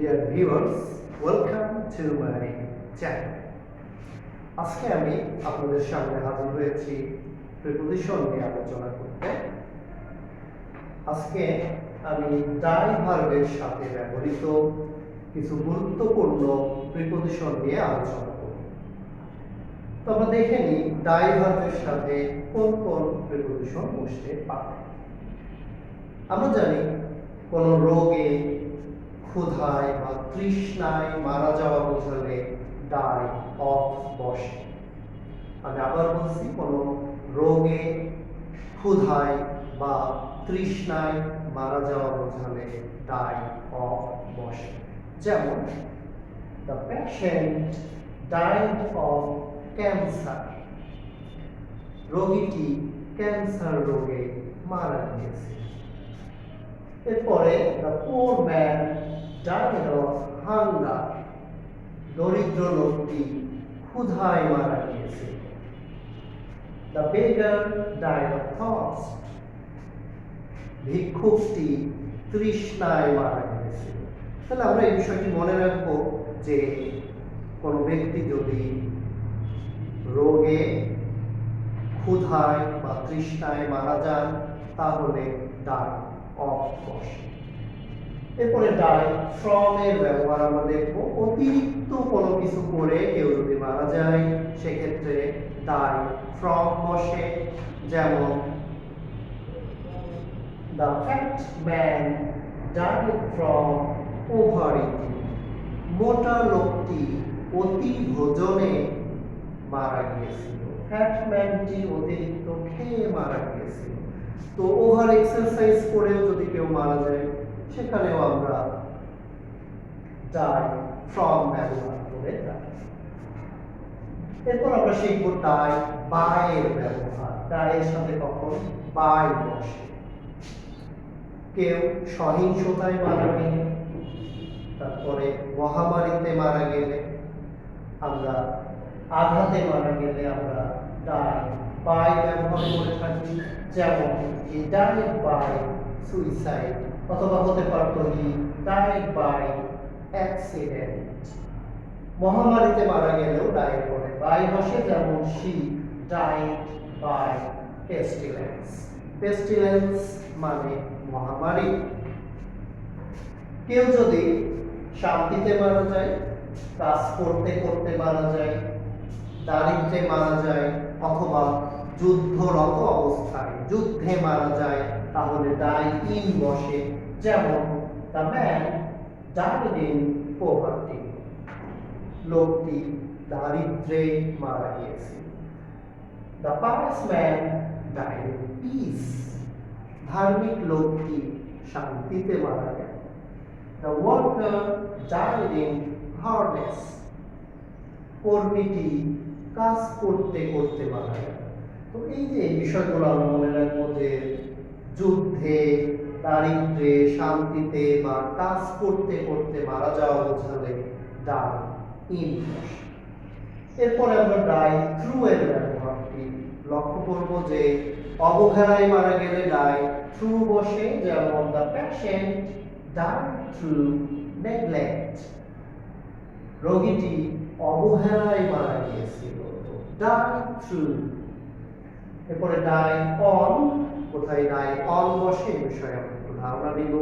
Dear viewers, welcome to my channel. আজকে আমি আপনাদের সামনে হাজির হয়েছি প্রিপোজিশন নিয়ে আলোচনা করতে। আজকে আমি ডাই ভার্বের সাথে ব্যবহৃত কিছু গুরুত্বপূর্ণ প্রিপোজিশন নিয়ে আলোচনা করব। তো আমরা দেখে নিই ডাই ভার্বের সাথে কোন কোন প্রিপোজিশন বসতে পারে। আমরা জানি কোন রোগে, ক্ষুধায় বা তৃষ্ণায় মারা যাওয়া বোঝালে ডাই অফ বসে। আমি আবার বলছি, কোন রোগে, ক্ষুধায় বা তৃষ্ণায় মারা যাওয়া বোঝালে ডাই অফ বসে। যেমন the patient died of cancer, রোগীটি ক্যান্সার রোগে মারা গিয়েছে। এরপরে the poor man died of hunger, দরিদ্র লোকটি ক্ষুধায় মারা গিয়েছে। The beggar died of thirst, ভিক্ষুকটি তৃষ্ণায় মারা গিয়েছে। তাহলে আমরা এই বিষয়টি মনে রাখবো যে কোনো ব্যক্তি যদি রোগে, ক্ষুধায় বা তৃষ্ণায় মারা যান তাহলে ডাই অফ বসে। এরপরে ডাই ফ্রম এর ব্যবহার আমরা দেখব। অতিরিক্ত কোনো কিছু করে কেউ যদি মারা যায় সেক্ষেত্রে ডাই ফ্রম বসে। যেমন the fat man died from over eating, মোটা লোকটি অতি ভোজনে মারা গিয়েছিল। ফ্যাট ম্যানটি অতিরিক্ত খেয়ে মারা গিয়েছিল। তো ওভার এক্সারসাইজ করেও যদি কেউ মারা যায় সেখানেও আমরা ডাই ফ্রম ব্যবহার করে থাকি। এরপর আমরা শিখব ডাই বাই এর ব্যবহার। ডাই এর সাথে কখন বাই বসে। কেউ সহিংসতায় মারা গেলে, তারপরে মহামারীতে মারা গেলে, আমরা আঘাতে মারা গেলে আমরা ডাই বাই ব্যবহার করে থাকি। যেমন হি ডাইড বাই সুইসাইড, অথবা হতে পারত হি ডাইড বাই অ্যাক্সিডেন্ট। মহামারীতে মারা গেলেও ডাই পরে বাই বসে। যেমন শি ডাইড বাই পেস্টিলেন্স, পেস্টিলেন্স মানে মহামারী। কেউ যদি শান্তিতে মারা যায়, কাজ করতে করতে মারা যায়, দারিদ্র্যে মারা যায়, অথবা যুদ্ধরত অবস্থায় যুদ্ধে মারা যায় তাহলে ডাই ইন বসে। যেমন the man died in poverty, লোকটি দারিদ্র্যে মারা গিয়েছে। The pious man died in peace, ধার্মিক লোকটি শান্তিতে মারা গেল। The worker died in harness, কর্মীটি কাজ করতে করতে মারা গেল। তো এই যে বিষয়গুলো আমরা মনে রাখবো যে যুদ্ধে, দারিদ্র্যে, শান্তিতে বা কাজ করতে করতে মারা যাওয়া বোঝালে ডাই ইন বসে। এরপরে আমরা ডাই থ্রু এর ব্যবহারটি লক্ষ্য করব যে অবহেলায় মারা গেলে ডাই থ্রু বসে। যেমন the patient died through neglect, রোগীটি অবহেলায় মারা গিয়েছিল। Die through. এরপরে ডাই অন, কোথায় ডাই অন বসে এই বিষয়ে আমরা একটু ধারণা নিব।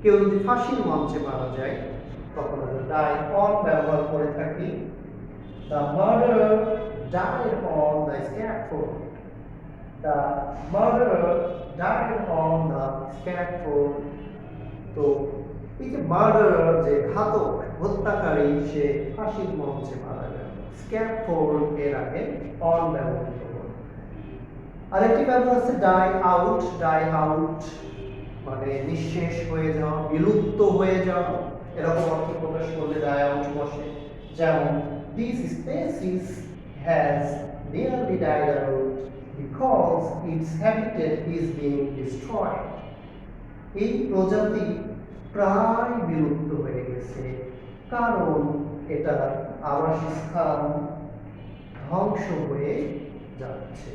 কেউ যদি ফাঁসির মঞ্চে মারা যায় তখন আমরা ডাই অন ব্যবহার করে থাকি। The murderer died on the scaffold, the murderer died on the scaffold. তো এই যে মার্ডারার, যে ঘাতক, হত্যাকারী, সে ফাঁসির মঞ্চে মারা গেল। স্ক্যাফোল্ড এর আগে অন ব্যবহৃত হল। আরেকটি ব্যবহার আছে ডাই আউট। ডাই আউট মানে নিঃশেষ হয়ে যাওয়া, বিলুপ্ত হয়ে যাওয়া, এরকম অর্থ প্রকাশ করলে ডাই আউট বসে। যেমন this species has nearly died out because it's habitat is being destroyed, এই প্রজাতি প্রায় বিলুপ্ত হয়ে গেছে কারণ এটার আবাসস্থান ধ্বংস হয়ে যাচ্ছে।